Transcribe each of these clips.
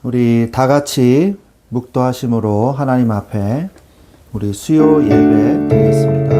우리 다 같이 묵도하심으로 하나님 앞에 우리 수요 예배 드리겠습니다.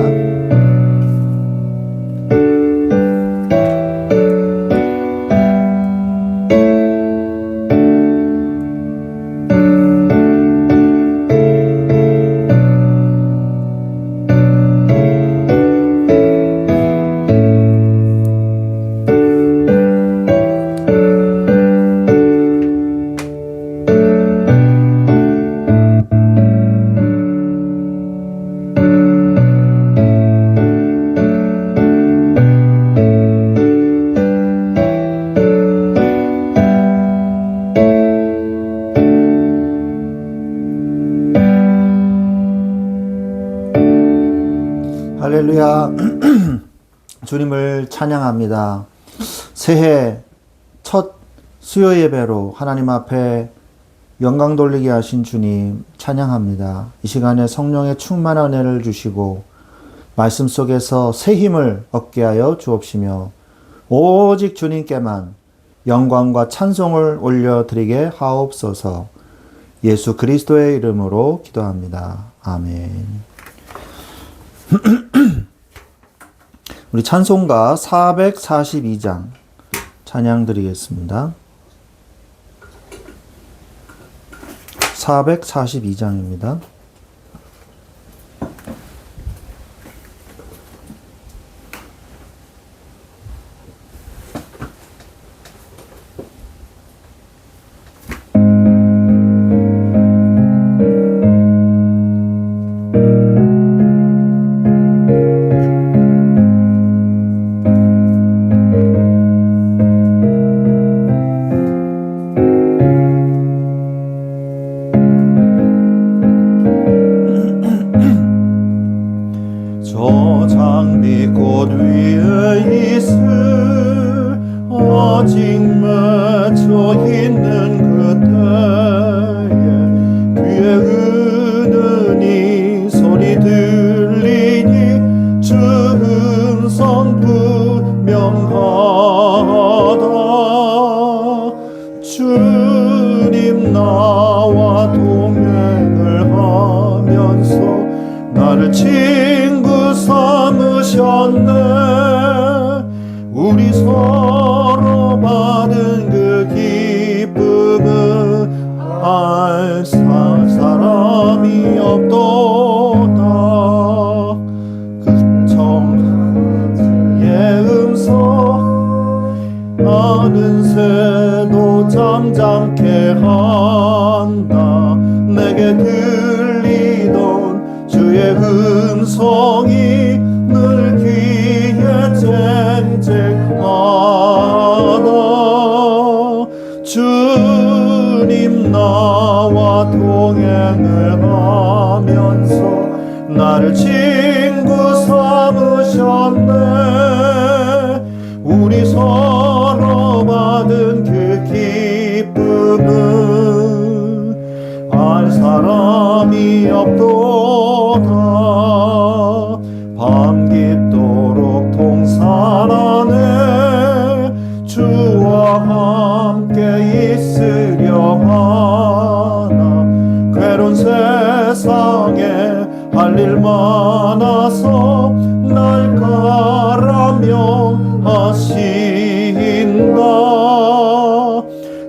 할렐루야. 주님을 찬양합니다. 새해 첫 수요 예배로 하나님 앞에 영광 돌리게 하신 주님 찬양합니다. 이 시간에 성령의 충만한 은혜를 주시고 말씀 속에서 새 힘을 얻게 하여 주옵시며 오직 주님께만 영광과 찬송을 올려드리게 하옵소서. 예수 그리스도의 이름으로 기도합니다. 아멘. 우리 찬송가 442장 찬양 드리겠습니다. 442장입니다. 장미꽃 위에 있을 아직 맺혀 있는 그때에 귀에 은은히 소리 들리니 주 음성 분명하다. 주님 나와 동행을 하면서 나를 친구 삼으셨네. 우리 서로 받은 그 기쁨은 알 사람이 없도다. 그 청하의 음성 아는 새도 잠잠케 한다. 내게 들리던 주의 음성이 늘 귀에 쟁쟁하다. 주님 나와 동행을 하면서 나를 친구 삼으셨네. 우리 서로 받은 그 기쁨은 알 사람이 없도다. 밤 깊도록 동산 안에 주와 함께 있으려 하나. 괴로운 세상에 할 일 많아서 날 가라명하신다.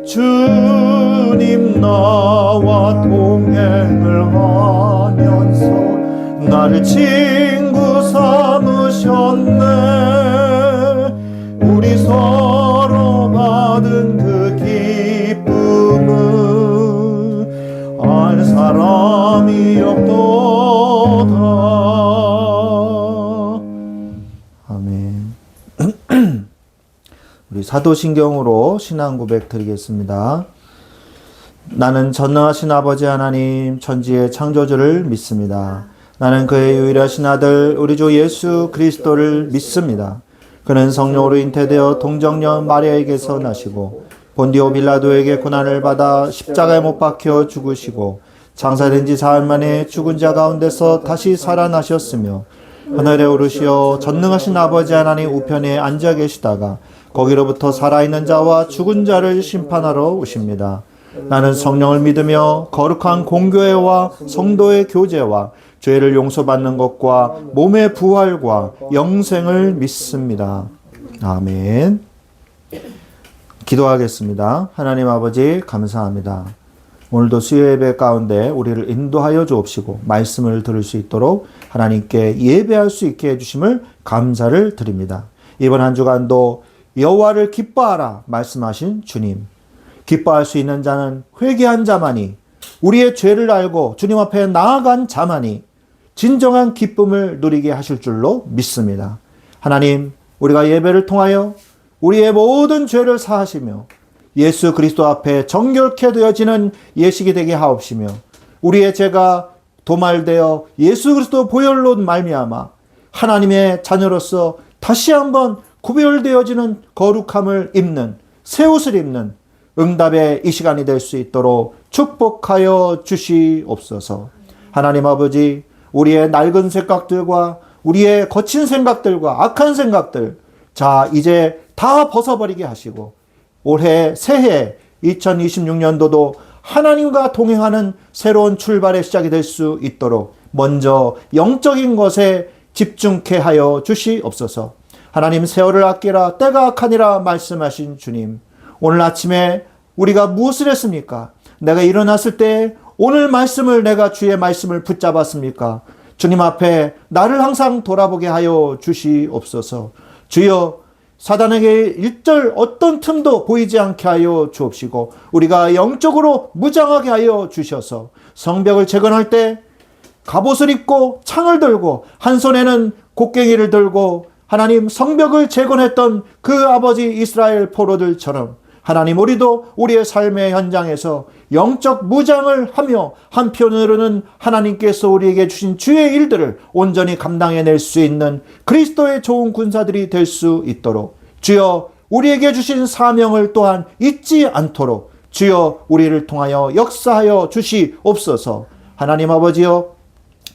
주님 나와 동행을 하면서 나를 친구 삼으셨네. 우리 서로 받은 그 기쁨은 알 사람이 없도다. 아멘. 우리 사도신경으로 신앙 고백 드리겠습니다. 나는 전능하신 아버지 하나님 천지의 창조주를 믿습니다. 나는 그의 유일하신 아들 우리 주 예수 그리스도를 믿습니다. 그는 성령으로 잉태되어 동정녀 마리아에게서 나시고 본디오 빌라도에게 고난을 받아 십자가에 못 박혀 죽으시고 장사된 지 사흘 만에 죽은 자 가운데서 다시 살아나셨으며 하늘에 오르시어 전능하신 아버지 하나님 우편에 앉아 계시다가 거기로부터 살아있는 자와 죽은 자를 심판하러 오십니다. 나는 성령을 믿으며 거룩한 공교회와 성도의 교제와 죄를 용서받는 것과 몸의 부활과 영생을 믿습니다. 아멘. 기도하겠습니다. 하나님 아버지 감사합니다. 오늘도 수요 예배 가운데 우리를 인도하여 주옵시고 말씀을 들을 수 있도록 하나님께 예배할 수 있게 해주심을 감사를 드립니다. 이번 한 주간도 여호와를 기뻐하라 말씀하신 주님, 기뻐할 수 있는 자는 회개한 자만이, 우리의 죄를 알고 주님 앞에 나아간 자만이 진정한 기쁨을 누리게 하실 줄로 믿습니다. 하나님, 우리가 예배를 통하여 우리의 모든 죄를 사하시며 예수 그리스도 앞에 정결케 되어지는 예식이 되게 하옵시며 우리의 죄가 도말되어 예수 그리스도 보혈로 말미암아 하나님의 자녀로서 다시 한번 구별되어지는 거룩함을 입는, 새 옷을 입는 응답의 이 시간이 될 수 있도록 축복하여 주시옵소서. 하나님 아버지, 우리의 낡은 생각들과 우리의 거친 생각들과 악한 생각들, 자 이제 다 벗어버리게 하시고 올해 새해 2026년도도 하나님과 동행하는 새로운 출발의 시작이 될 수 있도록 먼저 영적인 것에 집중케 하여 주시옵소서. 하나님, 세월을 아끼라 때가 악하니라 말씀하신 주님, 오늘 아침에 우리가 무엇을 했습니까? 내가 일어났을 때 오늘 말씀을, 내가 주의 말씀을 붙잡았습니까? 주님 앞에 나를 항상 돌아보게 하여 주시옵소서. 주여, 사단에게 일절 어떤 틈도 보이지 않게 하여 주옵시고 우리가 영적으로 무장하게 하여 주셔서 성벽을 재건할 때 갑옷을 입고 창을 들고 한 손에는 곡괭이를 들고 하나님 성벽을 재건했던 그 아버지 이스라엘 포로들처럼 하나님, 우리도 우리의 삶의 현장에서 영적 무장을 하며 한편으로는 하나님께서 우리에게 주신 주의 일들을 온전히 감당해낼 수 있는 그리스도의 좋은 군사들이 될 수 있도록 주여, 우리에게 주신 사명을 또한 잊지 않도록 주여 우리를 통하여 역사하여 주시옵소서. 하나님 아버지여,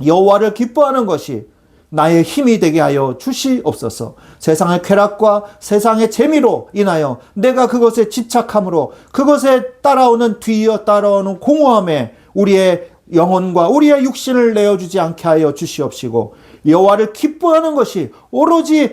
여호와를 기뻐하는 것이 나의 힘이 되게 하여 주시옵소서. 세상의 쾌락과 세상의 재미로 인하여 내가 그것에 집착함으로 그것에 따라오는 뒤이어 따라오는 공허함에 우리의 영혼과 우리의 육신을 내어주지 않게 하여 주시옵시고 여호와를 기뻐하는 것이 오롯이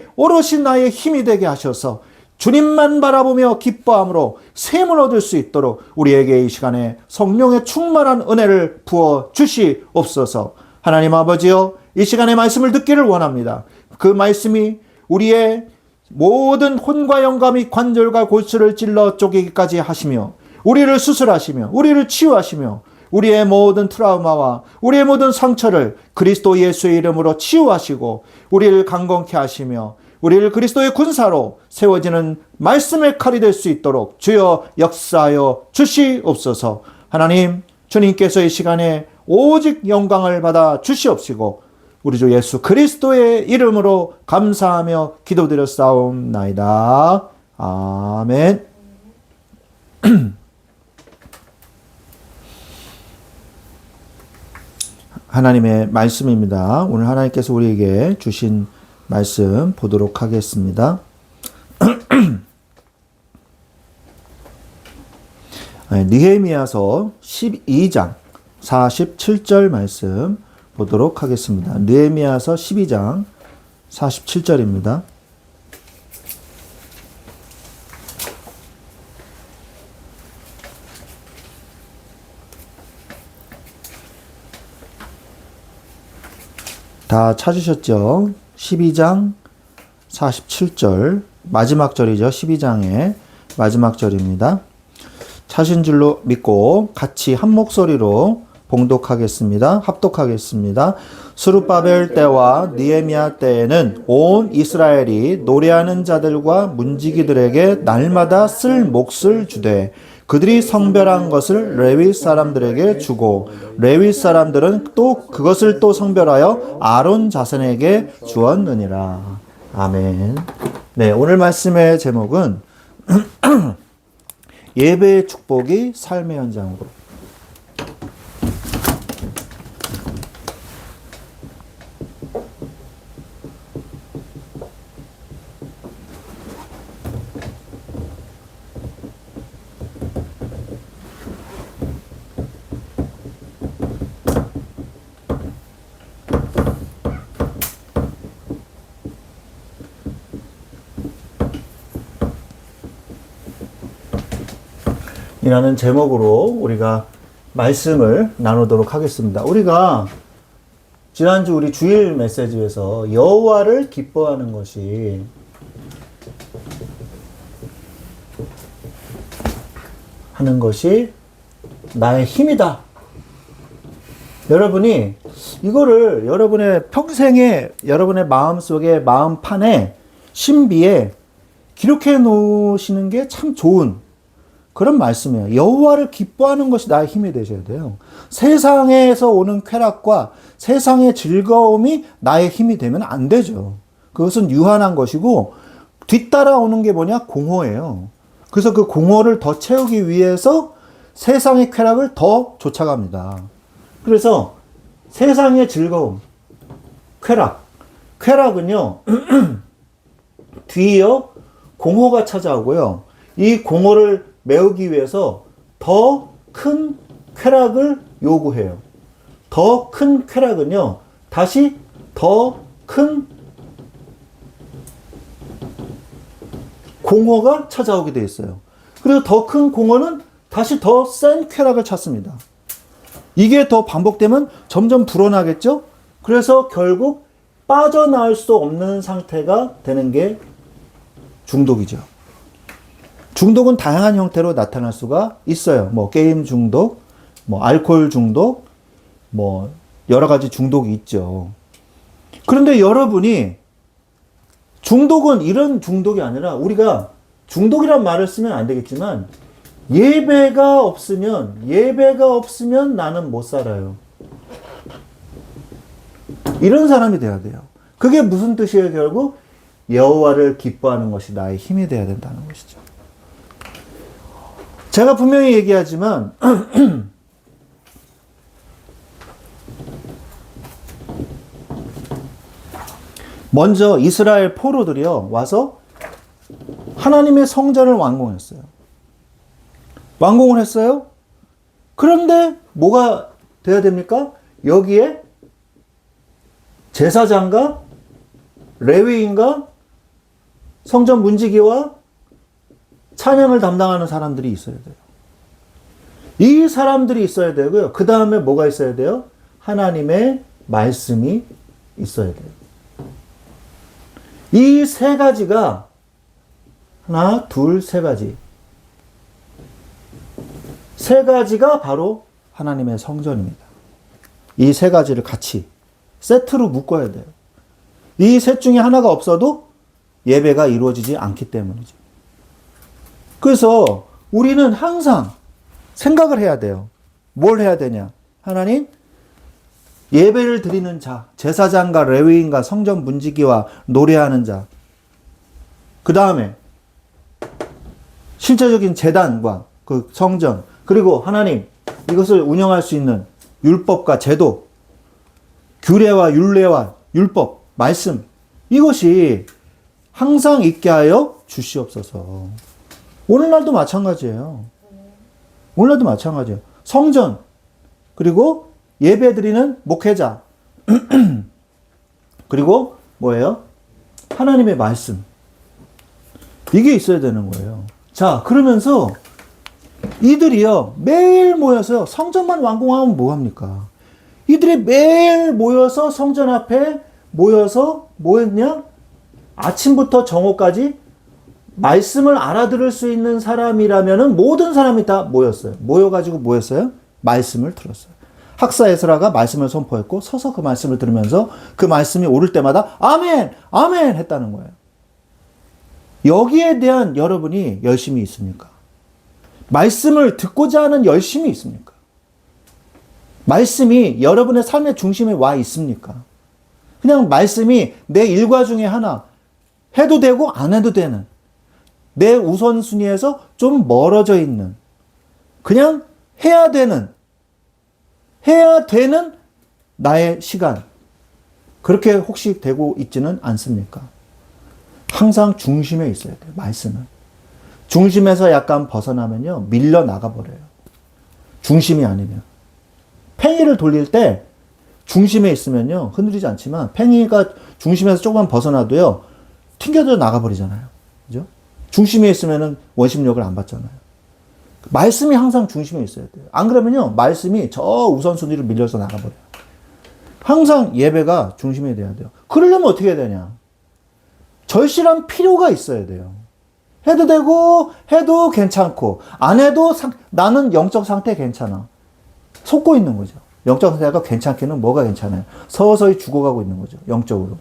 나의 힘이 되게 하셔서 주님만 바라보며 기뻐함으로 샘을 얻을 수 있도록 우리에게 이 시간에 성령의 충만한 은혜를 부어 주시옵소서. 하나님 아버지여, 이 시간에 말씀을 듣기를 원합니다. 그 말씀이 우리의 모든 혼과 영감이 관절과 골수를 찔러 쪼개기까지 하시며 우리를 수술하시며 우리를 치유하시며 우리의 모든 트라우마와 우리의 모든 상처를 그리스도 예수의 이름으로 치유하시고 우리를 강건케 하시며 우리를 그리스도의 군사로 세워지는 말씀의 칼이 될 수 있도록 주여 역사하여 주시옵소서. 하나님, 주님께서 이 시간에 오직 영광을 받아 주시옵시고 우리 주 예수 그리스도의 이름으로 감사하며 기도드렸사옵나이다. 아멘. 하나님의 말씀입니다. 오늘 하나님께서 우리에게 주신 말씀 보도록 하겠습니다. 느헤미야서 12장 47절 말씀 보도록 하겠습니다. 느헤미야서 12장 47절입니다. 다 찾으셨죠? 12장 47절 마지막 절이죠. 12장의 마지막 절입니다. 찾은 줄로 믿고 같이 한 목소리로 봉독하겠습니다. 합독하겠습니다. 스룹바벨 때와 느헤미야 때에는 온 이스라엘이 노래하는 자들과 문지기들에게 날마다 쓸 몫을 주되 그들이 성별한 것을 레위 사람들에게 주고 레위 사람들은 또 그것을 또 성별하여 아론 자손에게 주었느니라. 아멘. 네, 오늘 말씀의 제목은 예배의 축복이 삶의 현장으로. 이라는 제목으로 우리가 말씀을 나누도록 하겠습니다. 우리가 지난주 우리 주일 메시지에서 여호와를 기뻐하는 것이 나의 힘이다. 여러분이 이거를 여러분의 평생에 여러분의 마음속에 마음판에 신비에 기록해 놓으시는 게 참 좋은 그런 말씀이에요. 여호와를 기뻐하는 것이 나의 힘이 되셔야 돼요. 세상에서 오는 쾌락과 세상의 즐거움이 나의 힘이 되면 안 되죠. 그것은 유한한 것이고 뒤따라오는 게 뭐냐? 공허예요. 그래서 그 공허를 더 채우기 위해서 세상의 쾌락을 더 쫓아갑니다. 그래서 세상의 즐거움, 쾌락은요, 뒤이어 공허가 찾아오고요. 이 공허를 메우기 위해서 더 큰 쾌락을 요구해요. 더 큰 쾌락은요, 다시 더 큰 공허가 찾아오게 돼 있어요. 그리고 더 큰 공허는 다시 더 센 쾌락을 찾습니다. 이게 더 반복되면 점점 불어나겠죠? 그래서 결국 빠져나올 수 없는 상태가 되는 게 중독이죠. 중독은 다양한 형태로 나타날 수가 있어요. 뭐 게임 중독, 뭐 알코올 중독, 뭐 여러 가지 중독이 있죠. 그런데 여러분이 중독은 이런 중독이 아니라 우리가 중독이란 말을 쓰면 안 되겠지만 예배가 없으면 나는 못 살아요. 이런 사람이 돼야 돼요. 그게 무슨 뜻이에요? 결국 여호와를 기뻐하는 것이 나의 힘이 돼야 된다는 것이죠. 제가 분명히 얘기하지만 먼저 이스라엘 포로들이요 와서 하나님의 성전을 완공했어요. 완공을 했어요. 그런데 뭐가 돼야 됩니까? 여기에 제사장과 레위인과 성전 문지기와 찬양을 담당하는 사람들이 있어야 돼요. 이 사람들이 있어야 되고요. 그 다음에 뭐가 있어야 돼요? 하나님의 말씀이 있어야 돼요. 이 세 가지가 하나, 둘, 세 가지. 세 가지가 바로 하나님의 성전입니다. 이 세 가지를 같이 세트로 묶어야 돼요. 이 셋 중에 하나가 없어도 예배가 이루어지지 않기 때문이죠. 그래서 우리는 항상 생각을 해야 돼요. 뭘 해야 되냐? 하나님, 예배를 드리는 자, 제사장과 레위인과 성전 문지기와 노래하는 자, 그 다음에 실제적인 제단과 그 성전, 그리고 하나님, 이것을 운영할 수 있는 율법과 제도, 규례와 율례와 율법, 말씀, 이것이 항상 있게 하여 주시옵소서. 오늘날도 마찬가지예요. 오늘날도 마찬가지예요. 성전, 그리고 예배 드리는 목회자, 그리고 뭐예요? 하나님의 말씀. 이게 있어야 되는 거예요. 자, 그러면서 이들이요, 매일 모여서 성전만 완공하면 뭐합니까? 이들이 매일 모여서 성전 앞에 모여서 뭐 했냐? 아침부터 정오까지 말씀을 알아들을 수 있는 사람이라면은 모든 사람이 다 모였어요. 모여가지고 모였어요? 말씀을 들었어요. 학사 에스라가 말씀을 선포했고 서서 그 말씀을 들으면서 그 말씀이 오를 때마다 아멘! 아멘! 했다는 거예요. 여기에 대한 여러분이 열심이 있습니까? 말씀을 듣고자 하는 열심이 있습니까? 말씀이 여러분의 삶의 중심에 와 있습니까? 그냥 말씀이 내 일과 중에 하나, 해도 되고 안 해도 되는, 내 우선순위에서 좀 멀어져 있는, 그냥 해야 되는 나의 시간, 그렇게 혹시 되고 있지는 않습니까? 항상 중심에 있어야 돼요, 말씀은. 중심에서 약간 벗어나면요, 밀려 나가버려요. 중심이 아니면. 팽이를 돌릴 때 중심에 있으면요, 흔들리지 않지만, 팽이가 중심에서 조금만 벗어나도요, 튕겨져 나가버리잖아요. 그죠? 중심에 있으면은 원심력을 안 받잖아요. 말씀이 항상 중심에 있어야 돼요. 안 그러면요, 말씀이 저 우선순위로 밀려서 나가버려요. 항상 예배가 중심이 돼야 돼요. 그러려면 어떻게 해야 되냐? 절실한 필요가 있어야 돼요. 해도 되고, 해도 괜찮고, 안 해도 나는 영적 상태 괜찮아. 속고 있는 거죠. 영적 상태가 괜찮기는 뭐가 괜찮아요? 서서히 죽어가고 있는 거죠. 영적으로.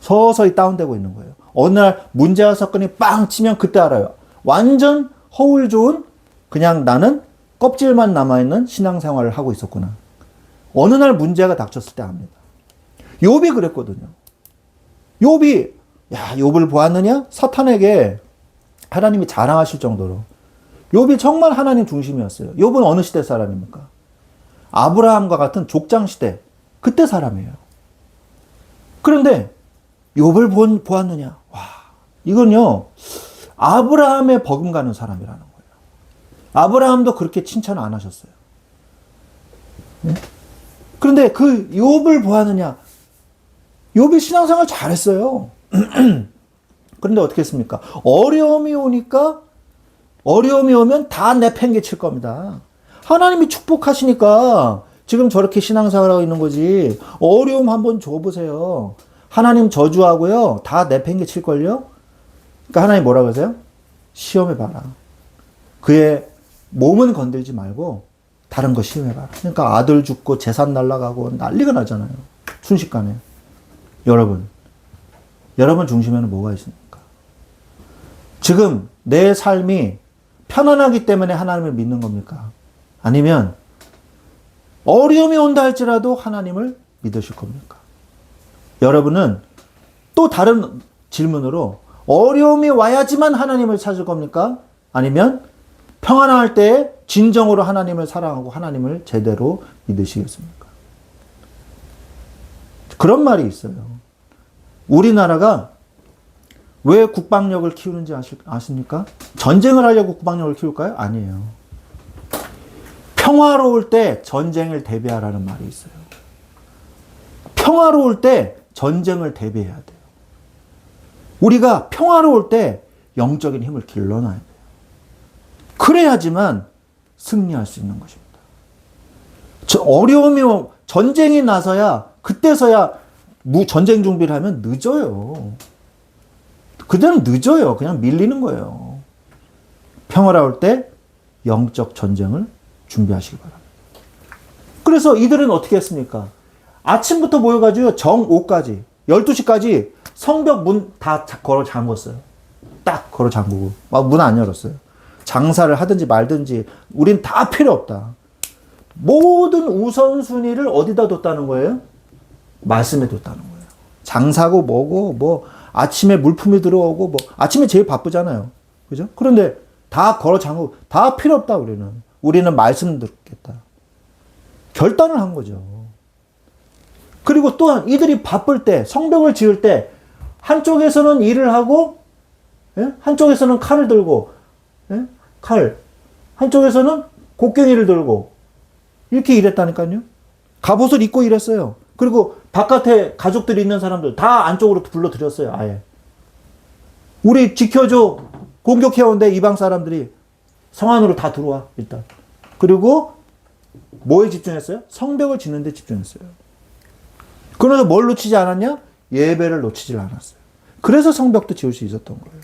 서서히 다운되고 있는 거예요. 어느 날 문제와 사건이 빵 치면 그때 알아요. 완전 허울 좋은 그냥 나는 껍질만 남아있는 신앙생활을 하고 있었구나. 어느 날 문제가 닥쳤을 때 압니다. 욥이 그랬거든요. 욥이 욥을 보았느냐? 사탄에게 하나님이 자랑하실 정도로. 욥이 정말 하나님 중심이었어요. 욥은 어느 시대 사람입니까? 아브라함과 같은 족장 시대. 그때 사람이에요. 그런데 욥을 보았느냐? 와, 이건요, 아브라함에 버금가는 사람이라는 거예요. 아브라함도 그렇게 칭찬 안 하셨어요. 네? 그런데 그 욥을 보았느냐? 욥이 신앙생활 잘했어요. 그런데 어떻게 했습니까? 어려움이 오면 다 내팽개칠 겁니다. 하나님이 축복하시니까 지금 저렇게 신앙생활하고 있는 거지. 어려움 한번 줘보세요. 하나님 저주하고요, 다 내팽개칠걸요? 그러니까 하나님 뭐라 그러세요? 시험해봐라. 그의 몸은 건들지 말고 다른 거 시험해봐라. 그러니까 아들 죽고 재산 날라가고 난리가 나잖아요. 순식간에. 여러분 중심에는 뭐가 있습니까? 지금 내 삶이 편안하기 때문에 하나님을 믿는 겁니까? 아니면 어려움이 온다 할지라도 하나님을 믿으실 겁니까? 여러분은 또 다른 질문으로 어려움이 와야지만 하나님을 찾을 겁니까? 아니면 평안할 때 진정으로 하나님을 사랑하고 하나님을 제대로 믿으시겠습니까? 그런 말이 있어요. 우리나라가 왜 국방력을 키우는지 아십니까? 전쟁을 하려고 국방력을 키울까요? 아니에요. 평화로울 때 전쟁을 대비하라는 말이 있어요. 평화로울 때 전쟁을 대비해야 돼요. 우리가 평화로울 때 영적인 힘을 길러놔야 돼요. 그래야지만 승리할 수 있는 것입니다. 어려움이 전쟁이 나서야 그때서야 전쟁 준비를 하면 늦어요. 그때는 늦어요. 그냥 밀리는 거예요. 평화로울 때 영적 전쟁을 준비하시기 바랍니다. 그래서 이들은 어떻게 했습니까? 아침부터 모여가지고 정 5까지 12시까지 성벽 문 다 걸어 잠궜어요. 딱 걸어 잠그고 문 안 열었어요. 장사를 하든지 말든지 우린 다 필요 없다. 모든 우선순위를 어디다 뒀다는 거예요? 말씀에 뒀다는 거예요. 장사고 뭐고 뭐 아침에 물품이 들어오고 뭐 아침에 제일 바쁘잖아요. 그죠? 그런데 다 걸어 잠그고 다 필요 없다 우리는. 우리는 말씀 듣겠다. 결단을 한 거죠. 그리고 또한 이들이 바쁠 때 성벽을 지을 때 한쪽에서는 일을 하고 한쪽에서는 칼을 들고 한쪽에서는 곡괭이를 들고 이렇게 일했다니까요. 갑옷을 입고 일했어요. 그리고 바깥에 가족들이 있는 사람들 다 안쪽으로 불러들였어요. 아예. 우리 지켜줘. 공격해온데 이방 사람들이 성 안으로 다 들어와 일단. 그리고 뭐에 집중했어요? 성벽을 짓는 데 집중했어요. 그래서 뭘 놓치지 않았냐? 예배를 놓치지 않았어요. 그래서 성벽도 지을 수 있었던 거예요.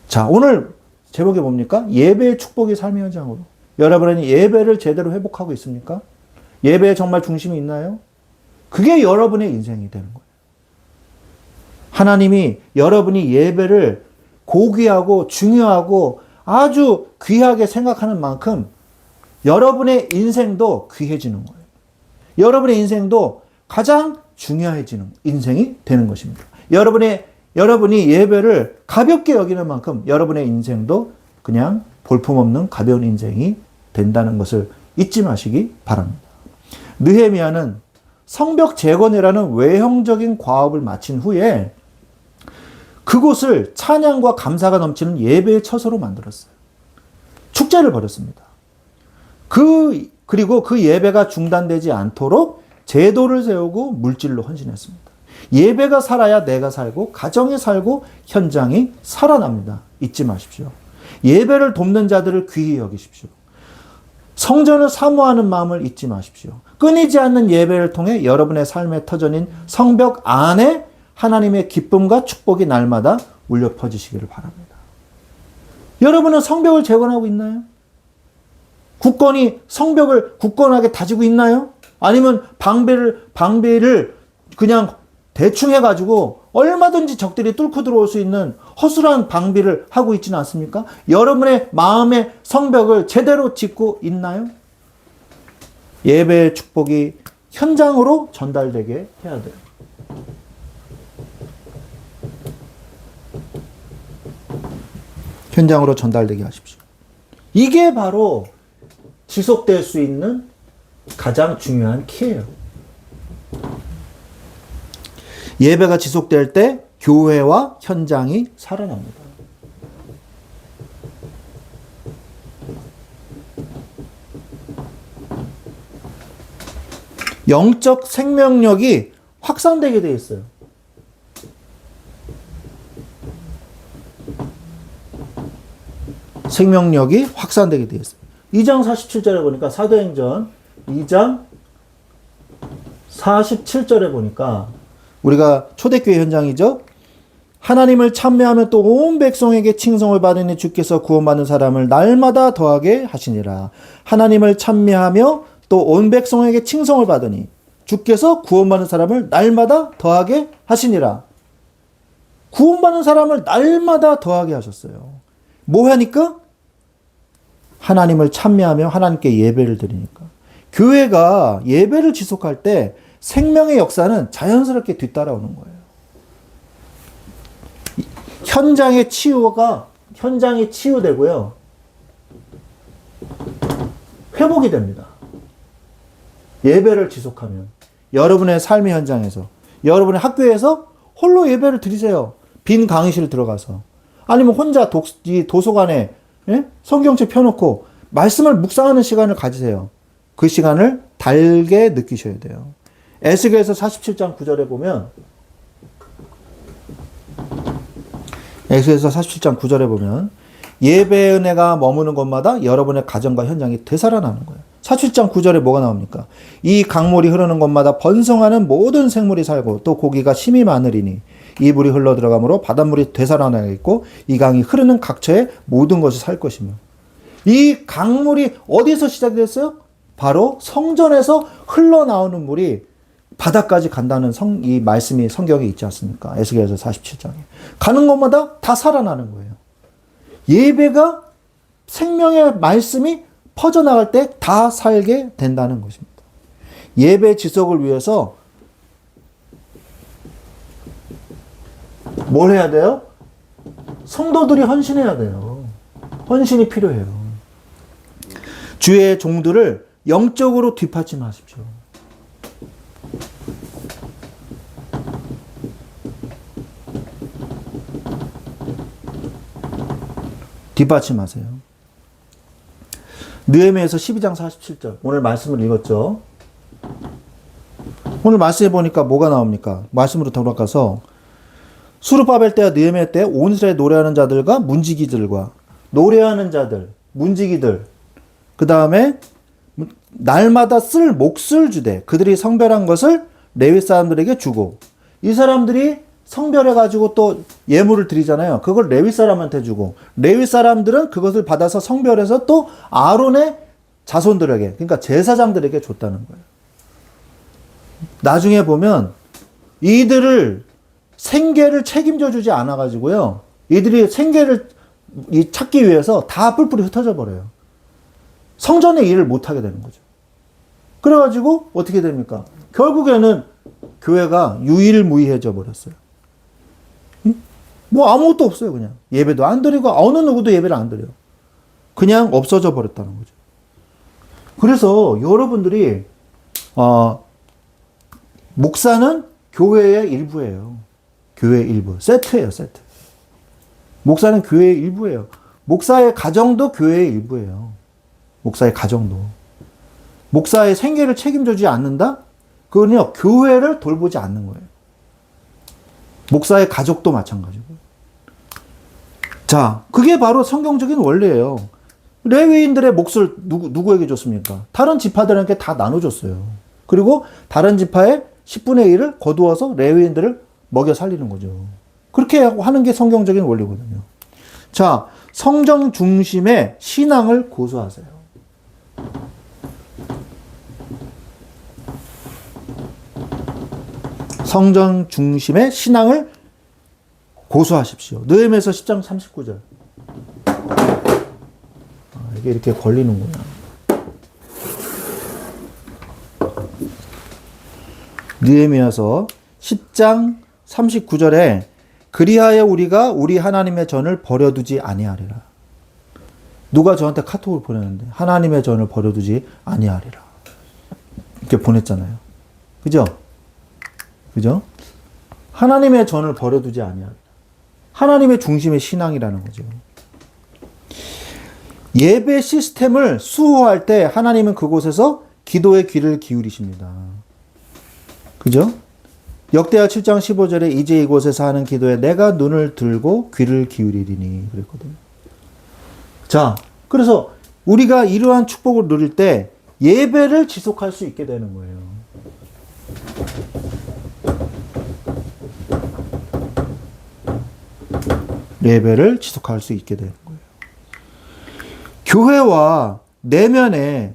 자, 오늘 제목이 뭡니까? 예배의 축복이 삶의 현장으로. 여러분은 예배를 제대로 회복하고 있습니까? 예배에 정말 중심이 있나요? 그게 여러분의 인생이 되는 거예요. 하나님이 여러분이 예배를 고귀하고 중요하고 아주 귀하게 생각하는 만큼 여러분의 인생도 귀해지는 거예요. 여러분의 인생도 가장 중요해지는 인생이 되는 것입니다. 여러분이 예배를 가볍게 여기는 만큼 여러분의 인생도 그냥 볼품없는 가벼운 인생이 된다는 것을 잊지 마시기 바랍니다. 느헤미야는 성벽 재건이라는 외형적인 과업을 마친 후에 그곳을 찬양과 감사가 넘치는 예배의 처소로 만들었어요. 축제를 벌였습니다. 그리고 그 예배가 중단되지 않도록 제도를 세우고 물질로 헌신했습니다. 예배가 살아야 내가 살고 가정이 살고 현장이 살아납니다. 잊지 마십시오. 예배를 돕는 자들을 귀히 여기십시오. 성전을 사모하는 마음을 잊지 마십시오. 끊이지 않는 예배를 통해 여러분의 삶의 터전인 성벽 안에 하나님의 기쁨과 축복이 날마다 울려 퍼지시기를 바랍니다. 여러분은 성벽을 재건하고 있나요? 굳건히 성벽을 굳건하게 다지고 있나요? 아니면 방배를 그냥 대충 해가지고 얼마든지 적들이 뚫고 들어올 수 있는 허술한 방비를 하고 있지는 않습니까? 여러분의 마음의 성벽을 제대로 짓고 있나요? 예배의 축복이 현장으로 전달되게 해야 돼요. 현장으로 전달되게 하십시오. 이게 바로 지속될 수 있는 가장 중요한 키예요. 예배가 지속될 때 교회와 현장이 살아납니다. 영적 생명력이 확산되게 되어 있어요. 생명력이 확산되게 되어 있어요. 2장 47절에 보니까 사도행전 2장 47절에 보니까 우리가 초대교회 현장이죠. 하나님을 찬미하며 또 온 백성에게 칭송을 받으니 주께서 구원받는 사람을 날마다 더하게 하시니라. 하나님을 찬미하며 또 온 백성에게 칭송을 받으니 주께서 구원받는 사람을 날마다 더하게 하시니라. 구원받는 사람을 날마다 더하게 하셨어요. 뭐 하니까? 하나님을 찬미하며 하나님께 예배를 드리니까. 교회가 예배를 지속할 때 생명의 역사는 자연스럽게 뒤따라오는 거예요. 현장이 치유되고요. 회복이 됩니다. 예배를 지속하면. 여러분의 삶의 현장에서, 여러분의 학교에서 홀로 예배를 드리세요. 빈 강의실 들어가서. 아니면 혼자 도서관에 성경책 펴놓고 말씀을 묵상하는 시간을 가지세요. 그 시간을 달게 느끼셔야 돼요. 에스겔서 47장 9절에 보면 에스겔서 47장 9절에 보면 예배의 은혜가 머무는 곳마다 여러분의 가정과 현장이 되살아나는 거예요. 47장 9절에 뭐가 나옵니까? 이 강물이 흐르는 곳마다 번성하는 모든 생물이 살고 또 고기가 심이 많으리니 이 물이 흘러 들어가므로 바닷물이 되살아나겠고 이 강이 흐르는 각처에 모든 것이 살 것이며. 이 강물이 어디서 시작이 됐어요? 바로 성전에서 흘러나오는 물이 바다까지 간다는 이 말씀이 성경에 있지 않습니까? 에스겔서 47장에. 가는 곳마다 다 살아나는 거예요. 예배가 생명의 말씀이 퍼져나갈 때 다 살게 된다는 것입니다. 예배 지속을 위해서 뭘 해야 돼요? 성도들이 헌신해야 돼요. 헌신이 필요해요. 주의 종들을 영적으로 뒷받침하십시오. 뒷받침하세요. 느헤미야서 12장 47절. 오늘 말씀을 읽었죠. 오늘 말씀해 보니까 뭐가 나옵니까? 말씀으로 돌아가서 수르바벨 때와 느헤미야 때 온 이스라엘 노래하는 자들과 문지기들과 노래하는 자들, 문지기들, 그 다음에 날마다 쓸 몫을 주되 그들이 성별한 것을 레위 사람들에게 주고, 이 사람들이 성별해가지고 또 예물을 드리잖아요. 그걸 레위 사람한테 주고, 레위 사람들은 그것을 받아서 성별해서 또 아론의 자손들에게, 그러니까 제사장들에게 줬다는 거예요. 나중에 보면 이들을 생계를 책임져 주지 않아가지고요, 이들이 생계를 찾기 위해서 다 뿔뿔이 흩어져 버려요. 성전의 일을 못하게 되는 거죠. 그래가지고 어떻게 됩니까? 결국에는 교회가 유일무이해져 버렸어요. 뭐 아무것도 없어요. 그냥 예배도 안 드리고 어느 누구도 예배를 안 드려요. 그냥 없어져 버렸다는 거죠. 그래서 여러분들이 목사는 교회의 일부예요. 교회의 일부. 세트예요. 세트. 목사는 교회의 일부예요. 목사의 가정도 교회의 일부예요. 목사의 가정도. 목사의 생계를 책임져주지 않는다? 그건요, 교회를 돌보지 않는 거예요. 목사의 가족도 마찬가지고. 자, 그게 바로 성경적인 원리예요. 레위인들의 몫을 누구에게 줬습니까? 다른 지파들에게 다 나눠줬어요. 그리고 다른 지파의 10분의 1을 거두어서 레위인들을 먹여 살리는 거죠. 그렇게 하는 게 성경적인 원리거든요. 자, 성경 중심의 신앙을 고수하세요. 성경 중심의 신앙을 고수하십시오. 느헤미야서 10장 39절. 이게 이렇게 걸리는구나. 느헤미야서 10장 39절에 그리하여 우리가 우리 하나님의 전을 버려두지 아니하리라. 누가 저한테 카톡을 보냈는데 하나님의 전을 버려두지 아니하리라. 이렇게 보냈잖아요. 그죠? 그죠? 하나님의 전을 버려두지 아니하리라. 하나님의 중심의 신앙이라는 거죠. 예배 시스템을 수호할 때 하나님은 그곳에서 기도의 귀를 기울이십니다. 그죠? 역대하 7장 15절에 이제 이곳에서 하는 기도에 내가 눈을 들고 귀를 기울이리니 그랬거든요. 자, 그래서 우리가 이러한 축복을 누릴 때 예배를 지속할 수 있게 되는 거예요. 예배를 지속할 수 있게 되는 거예요. 교회와 내면에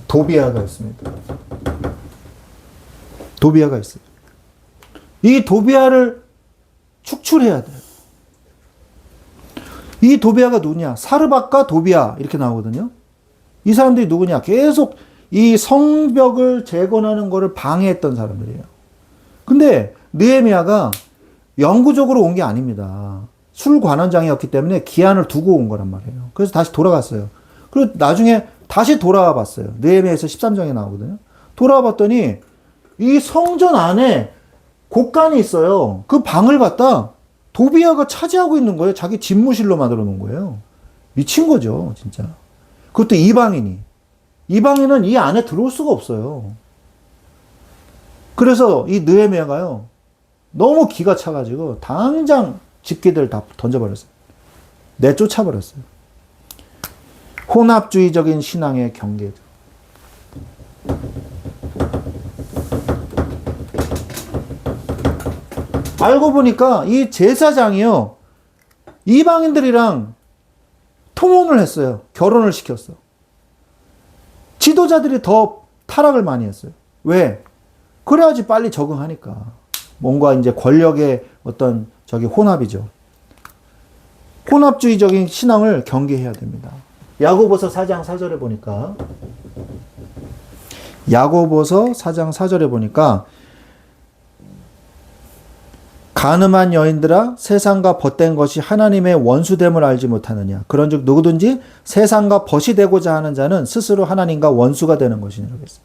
도비아가 있습니다. 도비아가 있어요. 이 도비아를 축출해야 돼요. 이 도비아가 누구냐? 사르밧과 도비아 이렇게 나오거든요. 이 사람들이 누구냐? 계속 이 성벽을 재건하는 것을 방해했던 사람들이에요. 근데 느헤미야가 영구적으로 온 게 아닙니다. 술관원장이었기 때문에 기한을 두고 온 거란 말이에요. 그래서 다시 돌아갔어요. 그리고 나중에 다시 돌아와 봤어요. 느헤미야에서 13장에 나오거든요. 돌아와 봤더니 이 성전 안에 곳간이 있어요. 그 방을 갖다 도비아가 차지하고 있는 거예요. 자기 집무실로 만들어 놓은 거예요. 미친 거죠, 진짜. 그것도 이방인이. 이방인은 이 안에 들어올 수가 없어요. 그래서 이 느헤미야가요, 너무 기가 차가지고 당장 집기들 다 던져버렸어요. 내쫓아버렸어요. 혼합주의적인 신앙의 경계죠. 알고 보니까 이 제사장이요, 이방인들이랑 통혼을 했어요. 결혼을 시켰어. 지도자들이 더 타락을 많이 했어요. 왜? 그래야지 빨리 적응하니까. 뭔가 이제 권력의 어떤 혼합이죠. 혼합주의적인 신앙을 경계해야 됩니다. 야고보서 4장 4절에 보니까 가늠한 여인들아 세상과 벗된 것이 하나님의 원수됨을 알지 못하느냐. 그런즉 누구든지 세상과 벗이 되고자 하는 자는 스스로 하나님과 원수가 되는 것이니라 그랬어요.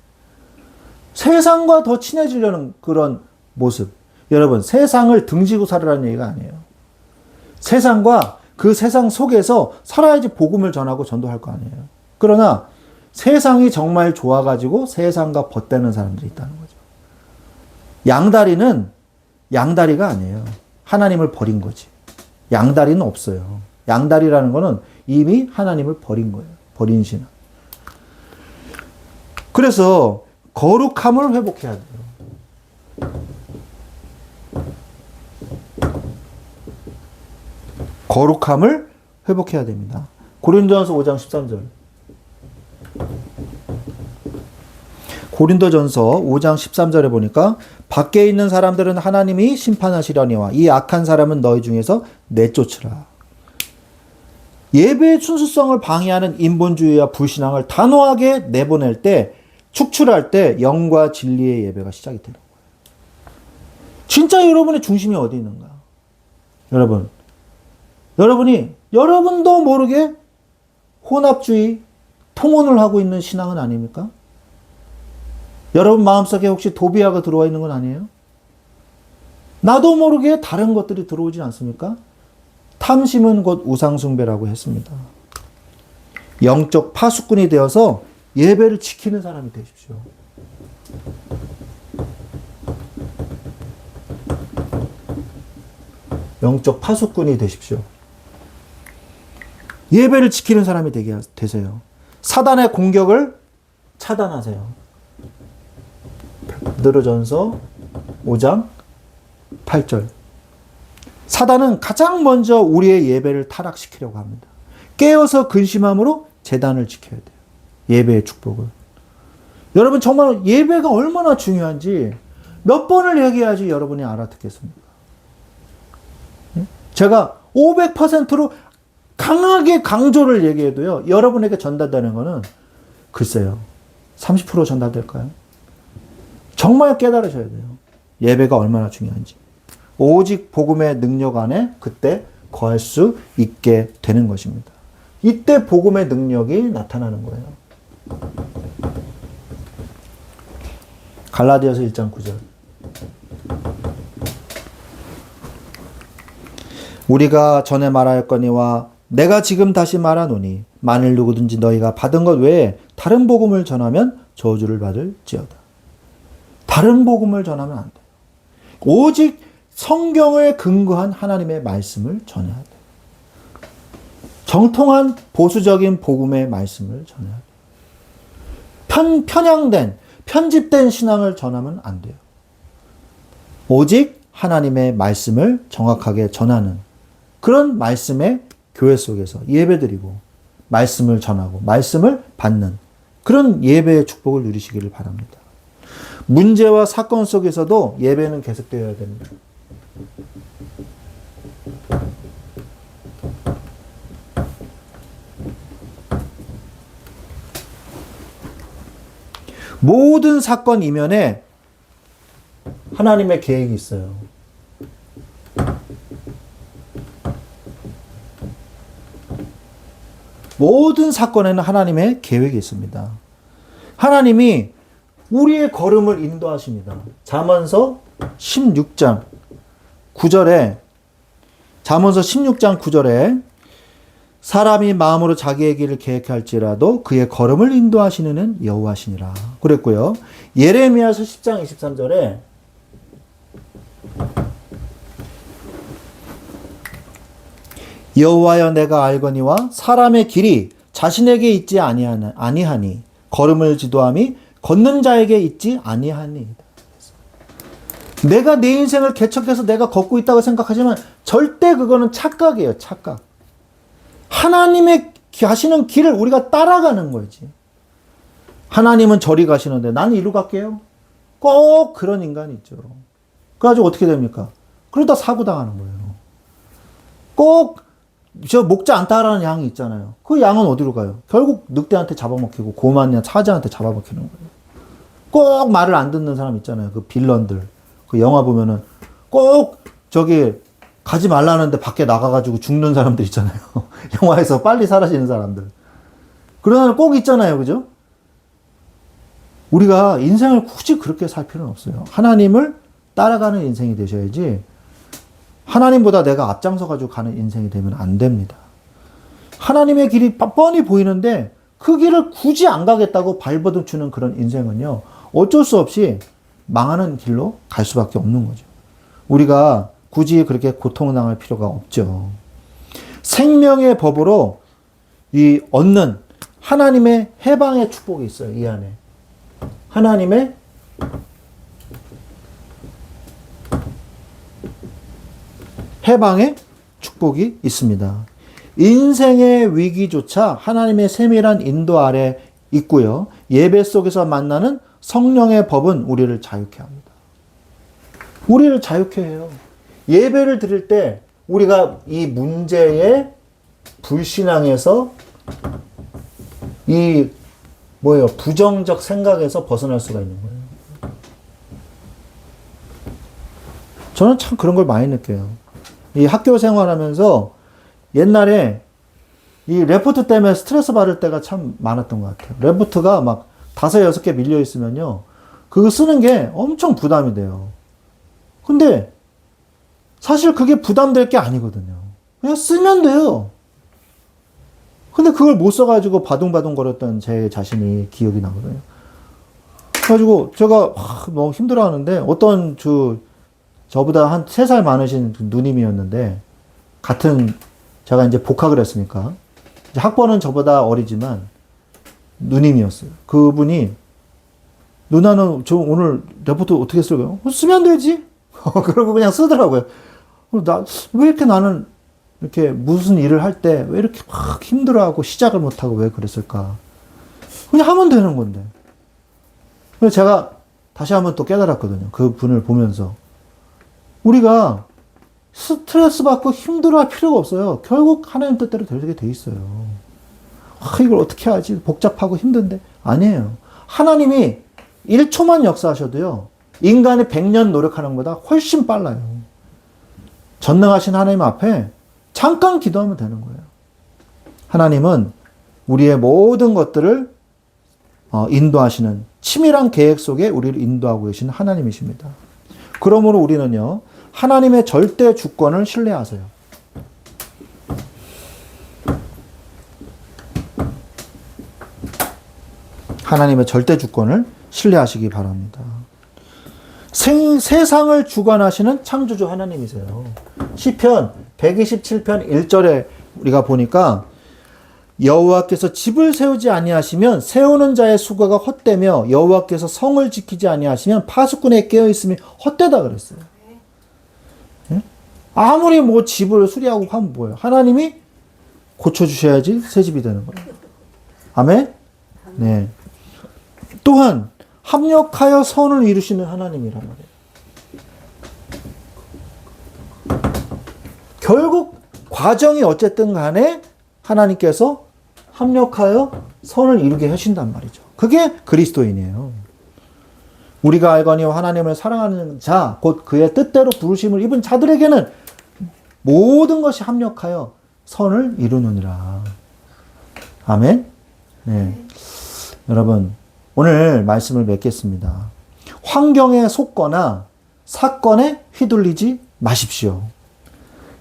세상과 더 친해지려는 그런 모습. 여러분, 세상을 등지고 살으라는 얘기가 아니에요. 세상과 그 세상 속에서 살아야지 복음을 전하고 전도할 거 아니에요. 그러나 세상이 정말 좋아가지고 세상과 벗되는 사람들이 있다는 거죠. 양다리가 아니에요. 하나님을 버린 거지. 양다리는 없어요. 양다리라는 거는 이미 하나님을 버린 거예요. 버린 신앙. 그래서 거룩함을 회복해야 돼요. 거룩함을 회복해야 됩니다. 고린도전서 5장 13절. 고린도전서 5장 13절에 보니까 밖에 있는 사람들은 하나님이 심판하시려니와 이 악한 사람은 너희 중에서 내쫓으라. 예배의 순수성을 방해하는 인본주의와 불신앙을 단호하게 내보낼 때, 축출할 때 영과 진리의 예배가 시작이 되는 거예요. 진짜 여러분의 중심이 어디 있는가? 여러분도 모르게 혼합주의, 통혼을 하고 있는 신앙은 아닙니까? 여러분 마음속에 혹시 도비아가 들어와 있는 건 아니에요? 나도 모르게 다른 것들이 들어오지 않습니까? 탐심은 곧 우상숭배라고 했습니다. 영적 파수꾼이 되어서 예배를 지키는 사람이 되십시오. 영적 파수꾼이 되십시오. 예배를 지키는 사람이 되세요. 사단의 공격을 차단하세요. 베드로전서 5장 8절. 사단은 가장 먼저 우리의 예배를 타락시키려고 합니다. 깨어서 근심함으로 제단을 지켜야 돼요. 예배의 축복을. 여러분 정말 예배가 얼마나 중요한지 몇 번을 얘기해야지 여러분이 알아듣겠습니까? 제가 500%로 강하게 강조를 얘기해도요, 여러분에게 전달되는 거는 글쎄요, 30% 전달될까요? 정말 깨달으셔야 돼요. 예배가 얼마나 중요한지. 오직 복음의 능력 안에 그때 거할 수 있게 되는 것입니다. 이때 복음의 능력이 나타나는 거예요. 갈라디아서 1장 9절. 우리가 전에 말하였거니와 내가 지금 다시 말하노니 만일 누구든지 너희가 받은 것 외에 다른 복음을 전하면 저주를 받을지어다. 다른 복음을 전하면 안 돼요. 오직 성경에 근거한 하나님의 말씀을 전해야 돼요. 정통한 보수적인 복음의 말씀을 전해야 돼요. 편향된, 편집된 신앙을 전하면 안 돼요. 오직 하나님의 말씀을 정확하게 전하는 그런 말씀의 교회 속에서 예배드리고 말씀을 전하고 말씀을 받는 그런 예배의 축복을 누리시기를 바랍니다. 문제와 사건 속에서도 예배는 계속되어야 됩니다. 모든 사건 이면에 하나님의 계획이 있어요. 모든 사건에는 하나님의 계획이 있습니다. 하나님이 우리의 걸음을 인도하십니다. 잠언서 16장 9절에 사람이 마음으로 자기의 길을 계획할지라도 그의 걸음을 인도하시는 여호와시니라 그랬고요. 예레미야서 10장 23절에 여호와여 내가 알거니와 사람의 길이 자신에게 있지 아니하니 걸음을 지도함이 걷는 자에게 있지 아니하니. 내가 내 인생을 개척해서 내가 걷고 있다고 생각하지만 절대 그거는 착각이에요. 착각. 하나님의 가시는 길을 우리가 따라가는 거지. 하나님은 저리 가시는데 나는 이리로 갈게요. 꼭 그런 인간이 있죠. 그래가지고 어떻게 됩니까? 그러다 사고 당하는 거예요. 꼭 저 목자 안 따라하는 양이 있잖아요. 그 양은 어디로 가요? 결국 늑대한테 잡아먹히고 고만이나 사자한테 잡아먹히는 거예요. 꼭 말을 안 듣는 사람 있잖아요. 그 빌런들. 그 영화 보면은 꼭 저기 가지 말라는데 밖에 나가가지고 죽는 사람들 있잖아요. 영화에서 빨리 사라지는 사람들. 그런 사람 꼭 있잖아요. 그죠? 우리가 인생을 굳이 그렇게 살 필요는 없어요. 하나님을 따라가는 인생이 되셔야지 하나님보다 내가 앞장서가지고 가는 인생이 되면 안 됩니다. 하나님의 길이 뻔히 보이는데 그 길을 굳이 안 가겠다고 발버둥 치는 그런 인생은요. 어쩔 수 없이 망하는 길로 갈 수밖에 없는 거죠. 우리가 굳이 그렇게 고통당할 필요가 없죠. 생명의 법으로 이 얻는 하나님의 해방의 축복이 있어요. 이 안에. 하나님의 해방의 축복이 있습니다. 인생의 위기조차 하나님의 세밀한 인도 아래 있고요. 예배 속에서 만나는 성령의 법은 우리를 자유케 합니다. 우리를 자유케 해요. 예배를 드릴 때 우리가 이 문제의 불신앙에서 이 부정적 생각에서 벗어날 수가 있는 거예요. 저는 참 그런 걸 많이 느껴요. 이 학교 생활하면서 옛날에 이 레포트 때문에 스트레스 받을 때가 참 많았던 것 같아요. 레포트가 막 5, 6개 밀려 있으면요. 그거 쓰는 게 엄청 부담이 돼요. 근데 사실 그게 부담될 게 아니거든요. 그냥 쓰면 돼요. 근데 그걸 못 써가지고 바둥바둥 거렸던 제 자신이 기억이 나거든요. 그래가지고 제가 너무 힘들어 하는데 어떤 저보다 한 3살 많으신 누님이었는데, 제가 이제 복학을 했으니까, 이제 학번은 저보다 어리지만, 누님이었어요. 그분이, 누나는 저 오늘 레포트 어떻게 쓸까요? 쓰면 되지? 그러고 그냥 쓰더라고요. 왜 이렇게 나는 이렇게 무슨 일을 할 때 왜 이렇게 막 힘들어하고 시작을 못하고 왜 그랬을까? 그냥 하면 되는 건데. 그래서 제가 다시 한번 또 깨달았거든요. 그 분을 보면서. 우리가 스트레스 받고 힘들어할 필요가 없어요. 결국 하나님 뜻대로 되게 돼 있어요. 이걸 어떻게 하지? 복잡하고 힘든데. 아니에요. 하나님이 1초만 역사하셔도요. 인간이 100년 노력하는 것보다 훨씬 빨라요. 전능하신 하나님 앞에 잠깐 기도하면 되는 거예요. 하나님은 우리의 모든 것들을 인도하시는 치밀한 계획 속에 우리를 인도하고 계신 하나님이십니다. 그러므로 우리는요, 하나님의 절대 주권을 신뢰하세요. 하나님의 절대 주권을 신뢰하시기 바랍니다. 세상을 주관하시는 창조주 하나님이세요. 시편 127편 1절에 우리가 보니까 여호와께서 집을 세우지 아니하시면 세우는 자의 수고가 헛되며 여호와께서 성을 지키지 아니하시면 파수꾼에 깨어 있음이 헛되다 그랬어요. 예? 아무리 뭐 집을 수리하고 하면 뭐예요? 하나님이 고쳐주셔야지 새 집이 되는 거예요. 아멘? 네. 또한 합력하여 선을 이루시는 하나님이란 말이에요. 결국 과정이 어쨌든 간에 하나님께서 합력하여 선을 이루게 하신단 말이죠. 그게 그리스도인이에요. 우리가 알거니와 하나님을 사랑하는 자, 곧 그의 뜻대로 부르심을 입은 자들에게는 모든 것이 합력하여 선을 이루느니라. 아멘? 네. 여러분, 오늘 말씀을 맺겠습니다. 환경에 속거나 사건에 휘둘리지 마십시오.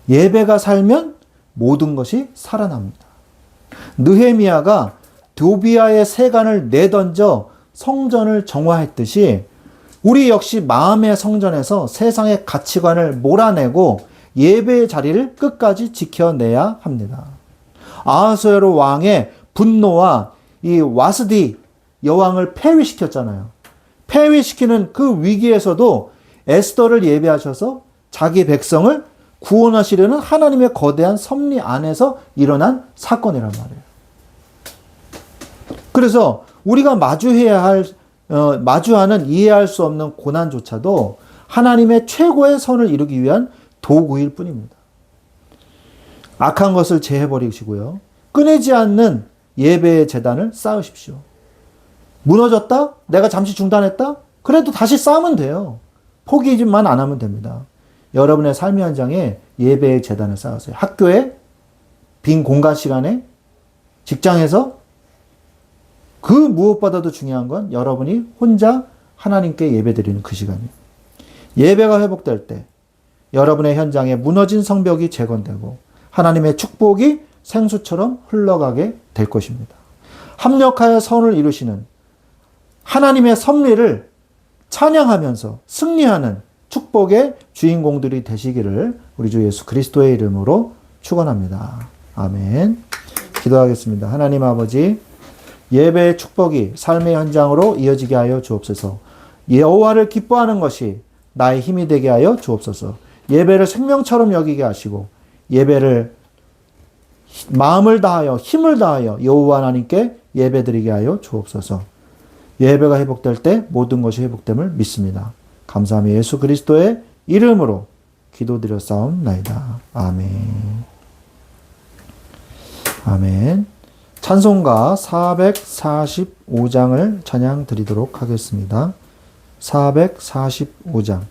예배가 살면 모든 것이 살아납니다. 느헤미야가 도비아의 세간을 내던져 성전을 정화했듯이 우리 역시 마음의 성전에서 세상의 가치관을 몰아내고 예배의 자리를 끝까지 지켜내야 합니다. 아하수에로 왕의 분노와 이 와스디 여왕을 폐위시켰잖아요. 폐위시키는 그 위기에서도 에스더를 예배하셔서 자기 백성을 구원하시려는 하나님의 거대한 섭리 안에서 일어난 사건이란 말이에요. 그래서 우리가 마주하는 이해할 수 없는 고난조차도 하나님의 최고의 선을 이루기 위한 도구일 뿐입니다. 악한 것을 제해버리시고요. 끊이지 않는 예배의 재단을 쌓으십시오. 무너졌다? 내가 잠시 중단했다? 그래도 다시 쌓으면 돼요. 포기만 안 하면 됩니다. 여러분의 삶의 현장에 예배의 재단을 쌓으세요. 학교에, 빈 공간 시간에, 직장에서, 그 무엇보다도 중요한 건 여러분이 혼자 하나님께 예배드리는 그 시간이에요. 예배가 회복될 때 여러분의 현장에 무너진 성벽이 재건되고 하나님의 축복이 생수처럼 흘러가게 될 것입니다. 합력하여 선을 이루시는 하나님의 섭리를 찬양하면서 승리하는 축복의 주인공들이 되시기를 우리 주 예수 그리스도의 이름으로 축원합니다. 아멘. 기도하겠습니다. 하나님 아버지, 예배의 축복이 삶의 현장으로 이어지게 하여 주옵소서. 여호와를 기뻐하는 것이 나의 힘이 되게 하여 주옵소서. 예배를 생명처럼 여기게 하시고 예배를 마음을 다하여 힘을 다하여 여호와 하나님께 예배드리게 하여 주옵소서. 예배가 회복될 때 모든 것이 회복됨을 믿습니다. 감사하며 예수 그리스도의 이름으로 기도드렸사옵나이다. 아멘. 아멘. 찬송가 445장을 찬양 드리도록 하겠습니다. 445장.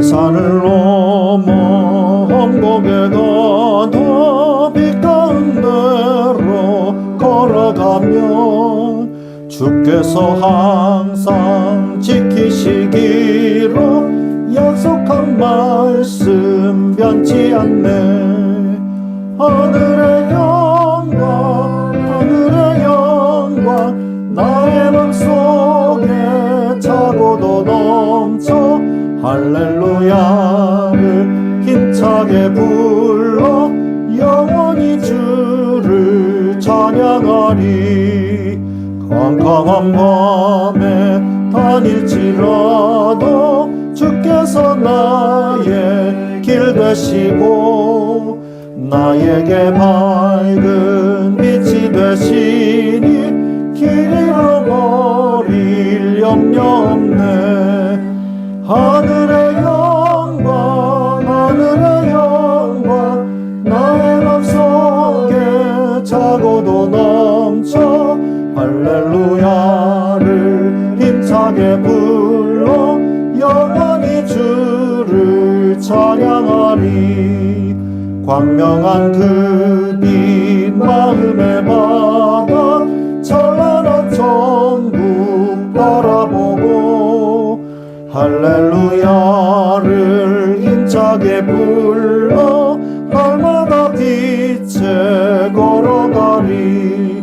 산을 넘어 험곡에가 더 빛가운데로 걸어가며 하면 주께서 항상 지키시기로 약속한 말씀 변치 않네. 하늘의 영광 하늘의 영광 나의 맘속에 차고도 넘쳐 할렐루야를 힘차게 불러 영원히 주를 찬양하리. 캄캄한 밤에 다닐지라도 주께서 나의 길 되시고 나에게 밝은 빛이 되시니 길 잃어버릴 염려 없네. 하늘의 영광 하늘의 영광 나의 맘속에 차고도 넘쳐 할렐루야를 힘차게 불러 영원히 주를 찬양하리. 광명한 그 빛 마음에 받아 찬란한 천국 바라보고 할렐루야를 힘차게 불러 날마다 빛에 걸어가리.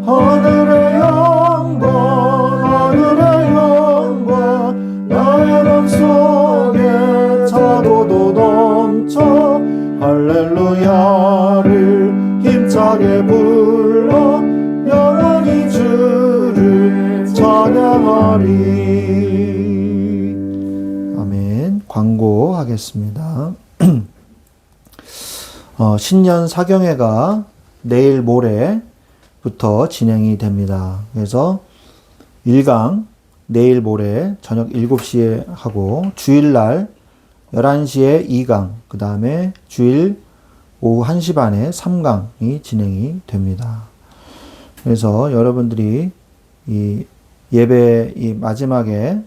하늘의 영광 하늘의 영광 나의 맘속에 차고도 넘쳐 할렐루야를 힘차게 불러 영원히 주를 찬양하리. 아멘. 광고하겠습니다. 신년 사경회가 내일 모레부터 진행이 됩니다. 그래서 1강 내일 모레 저녁 7시에 하고 주일날 11시에 2강, 그 다음에 주일 오후 1시 반에 3강이 진행이 됩니다. 그래서 여러분들이 이 예배 이 마지막에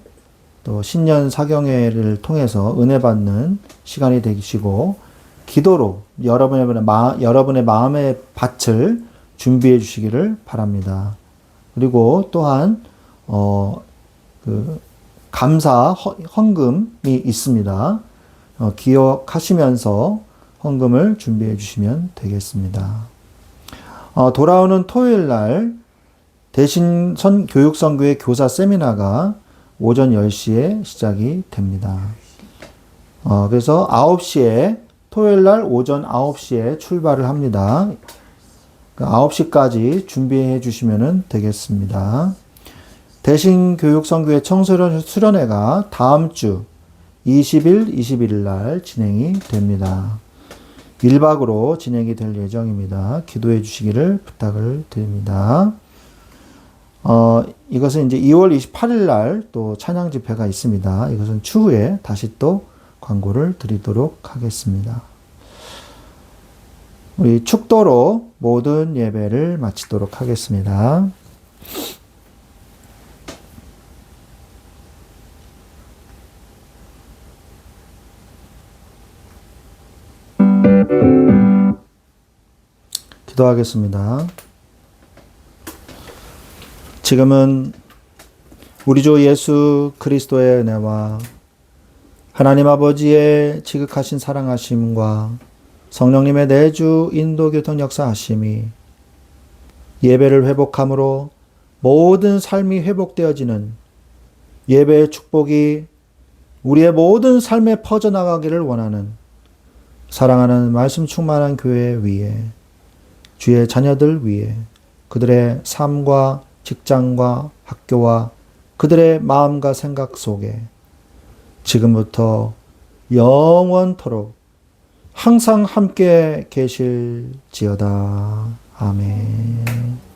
또 신년 사경회를 통해서 은혜 받는 시간이 되시고 기도로 여러분의 마음의 밭을 준비해 주시기를 바랍니다. 그리고 또한 감사 헌금이 있습니다. 기억하시면서 헌금을 준비해 주시면 되겠습니다. 돌아오는 토요일 날 대신 교육선교회 교사 세미나가 오전 10시에 시작이 됩니다. 그래서 9시에 토요일 날 오전 9시에 출발을 합니다. 9시까지 준비해 주시면 되겠습니다. 대신 교육선교회 청소년 수련회가 다음 주 20일, 21일 날 진행이 됩니다. 1박으로 진행이 될 예정입니다. 기도해 주시기를 부탁을 드립니다. 이것은 이제 2월 28일 날 또 찬양 집회가 있습니다. 이것은 추후에 다시 또 광고를 드리도록 하겠습니다. 우리 축도로 모든 예배를 마치도록 하겠습니다. 기도하겠습니다. 지금은 우리 주 예수 그리스도의 은혜와 하나님 아버지의 지극하신 사랑하심과 성령님의 내주 인도 교통 역사하심이 예배를 회복함으로 모든 삶이 회복되어지는 예배의 축복이 우리의 모든 삶에 퍼져나가기를 원하는 사랑하는 말씀 충만한 교회 위에 주의 자녀들 위에 그들의 삶과 직장과 학교와 그들의 마음과 생각 속에 지금부터 영원토록 항상 함께 계실지어다. 아멘.